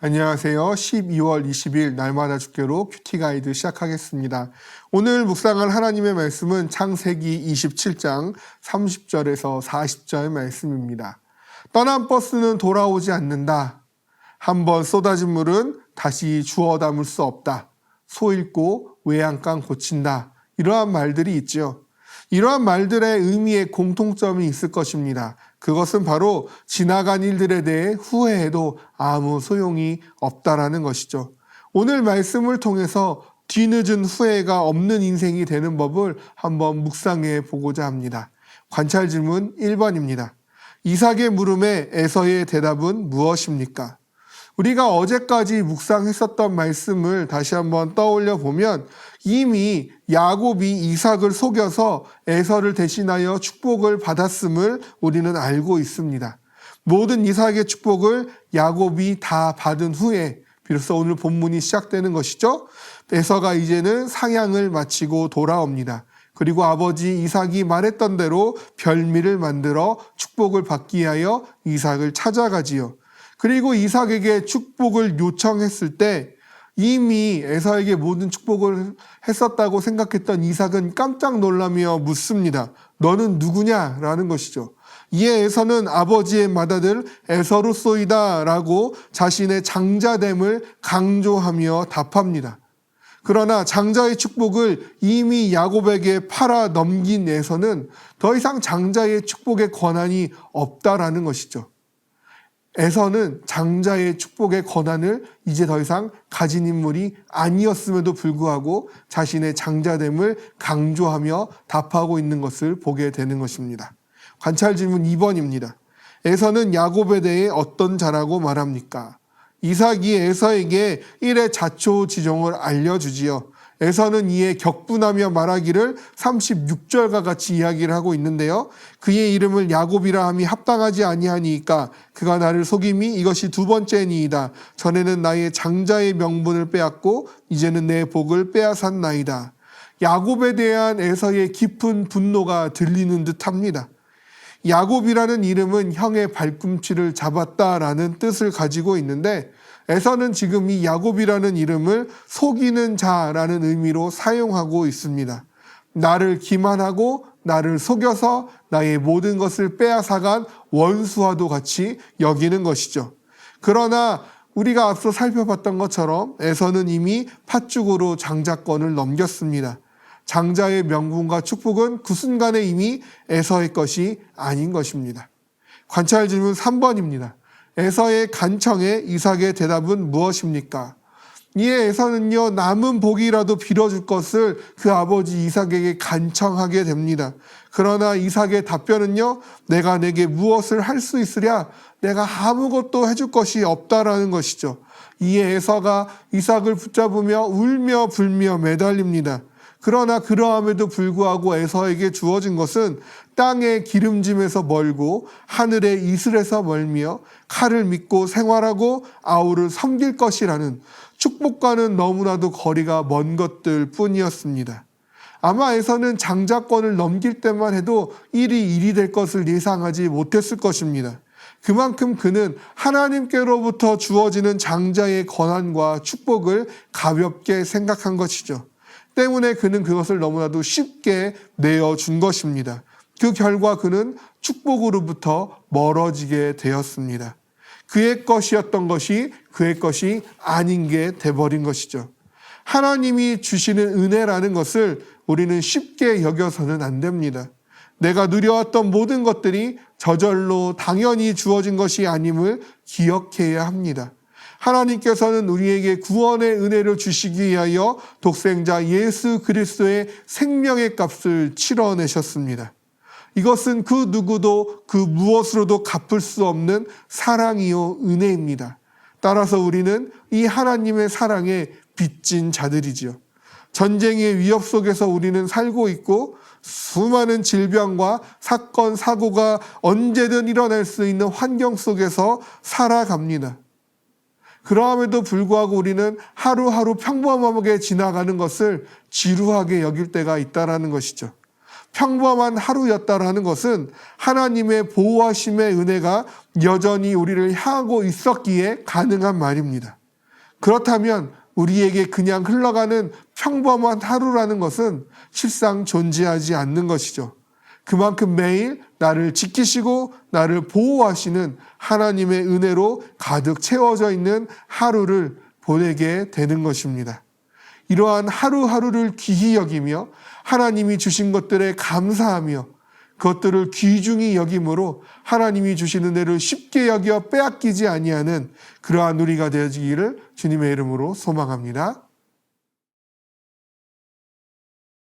안녕하세요. 12월 20일 날마다 주께로 큐티 가이드 시작하겠습니다. 오늘 묵상할 하나님의 말씀은 창세기 27장 30절에서 40절 말씀입니다. 떠난 버스는 돌아오지 않는다. 한번 쏟아진 물은 다시 주워 담을 수 없다. 소 잃고 외양간 고친다. 이러한 말들이 있죠. 이러한 말들의 의미에 공통점이 있을 것입니다. 그것은 바로 지나간 일들에 대해 후회해도 아무 소용이 없다라는 것이죠. 오늘 말씀을 통해서 뒤늦은 후회가 없는 인생이 되는 법을 한번 묵상해 보고자 합니다. 관찰 질문 1번입니다. 이삭의 물음에 에서의 대답은 무엇입니까? 우리가 어제까지 묵상했었던 말씀을 다시 한번 떠올려 보면 이미 야곱이 이삭을 속여서 에서를 대신하여 축복을 받았음을 우리는 알고 있습니다. 모든 이삭의 축복을 야곱이 다 받은 후에 비로소 오늘 본문이 시작되는 것이죠. 에서가 이제는 사냥을 마치고 돌아옵니다. 그리고 아버지 이삭이 말했던 대로 별미를 만들어 축복을 받기 위하여 이삭을 찾아가지요. 그리고 이삭에게 축복을 요청했을 때 이미 에서에게 모든 축복을 했었다고 생각했던 이삭은 깜짝 놀라며 묻습니다. 너는 누구냐? 라는 것이죠. 이에 에서는 아버지의 맏아들 에서로소이다 라고 자신의 장자됨을 강조하며 답합니다. 그러나 장자의 축복을 이미 야곱에게 팔아 넘긴 에서는 더 이상 장자의 축복의 권한이 없다라는 것이죠. 에서는 장자의 축복의 권한을 이제 더 이상 가진 인물이 아니었음에도 불구하고 자신의 장자됨을 강조하며 답하고 있는 것을 보게 되는 것입니다. 관찰 질문 2번입니다. 에서는 야곱에 대해 어떤 자라고 말합니까? 이삭이 에서에게 일의 자초지종을 알려주지요. 에서는 이에 격분하며 말하기를 36절과 같이 이야기를 하고 있는데요. 그의 이름을 야곱이라 함이 합당하지 아니하니까 그가 나를 속임이 이것이 두 번째니이다. 전에는 나의 장자의 명분을 빼앗고 이제는 내 복을 빼앗았나이다. 야곱에 대한 에서의 깊은 분노가 들리는 듯합니다. 야곱이라는 이름은 형의 발꿈치를 잡았다라는 뜻을 가지고 있는데 에서는 지금 이 야곱이라는 이름을 속이는 자라는 의미로 사용하고 있습니다. 나를 기만하고 나를 속여서 나의 모든 것을 빼앗아간 원수와도 같이 여기는 것이죠. 그러나 우리가 앞서 살펴봤던 것처럼 에서는 이미 팥죽으로 장자권을 넘겼습니다. 장자의 명분과 축복은 그 순간에 이미 에서의 것이 아닌 것입니다. 관찰 질문 3번입니다. 에서의 간청에 이삭의 대답은 무엇입니까? 이에 에서는요, 남은 복이라도 빌어줄 것을 그 아버지 이삭에게 간청하게 됩니다. 그러나 이삭의 답변은요, 내가 내게 무엇을 할 수 있으랴? 내가 아무것도 해줄 것이 없다라는 것이죠. 이에 에서가 이삭을 붙잡으며 울며 불며 매달립니다. 그러나 그러함에도 불구하고 에서에게 주어진 것은 땅의 기름짐에서 멀고 하늘의 이슬에서 멀며 칼을 믿고 생활하고 아우를 섬길 것이라는 축복과는 너무나도 거리가 먼 것들 뿐이었습니다. 아마 에서는 장자권을 넘길 때만 해도 일이 될 것을 예상하지 못했을 것입니다. 그만큼 그는 하나님께로부터 주어지는 장자의 권한과 축복을 가볍게 생각한 것이죠. 때문에 그는 그것을 너무나도 쉽게 내어준 것입니다. 그 결과 그는 축복으로부터 멀어지게 되었습니다. 그의 것이었던 것이 그의 것이 아닌 게 돼버린 것이죠. 하나님이 주시는 은혜라는 것을 우리는 쉽게 여겨서는 안 됩니다. 내가 누려왔던 모든 것들이 저절로 당연히 주어진 것이 아님을 기억해야 합니다. 하나님께서는 우리에게 구원의 은혜를 주시기 위하여 독생자 예수 그리스도의 생명의 값을 치러내셨습니다. 이것은 그 누구도 그 무엇으로도 갚을 수 없는 사랑이요 은혜입니다. 따라서 우리는 이 하나님의 사랑에 빚진 자들이지요. 전쟁의 위협 속에서 우리는 살고 있고 수많은 질병과 사건, 사고가 언제든 일어날 수 있는 환경 속에서 살아갑니다. 그러함에도 불구하고 우리는 하루하루 평범하게 지나가는 것을 지루하게 여길 때가 있다는 것이죠. 평범한 하루였다라는 것은 하나님의 보호하심의 은혜가 여전히 우리를 향하고 있었기에 가능한 말입니다. 그렇다면 우리에게 그냥 흘러가는 평범한 하루라는 것은 실상 존재하지 않는 것이죠. 그만큼 매일 나를 지키시고 나를 보호하시는 하나님의 은혜로 가득 채워져 있는 하루를 보내게 되는 것입니다. 이러한 하루하루를 귀히 여기며 하나님이 주신 것들에 감사하며 그것들을 귀중히 여김으로 하나님이 주신 은혜를 쉽게 여겨 빼앗기지 아니하는 그러한 우리가 되어지기를 주님의 이름으로 소망합니다.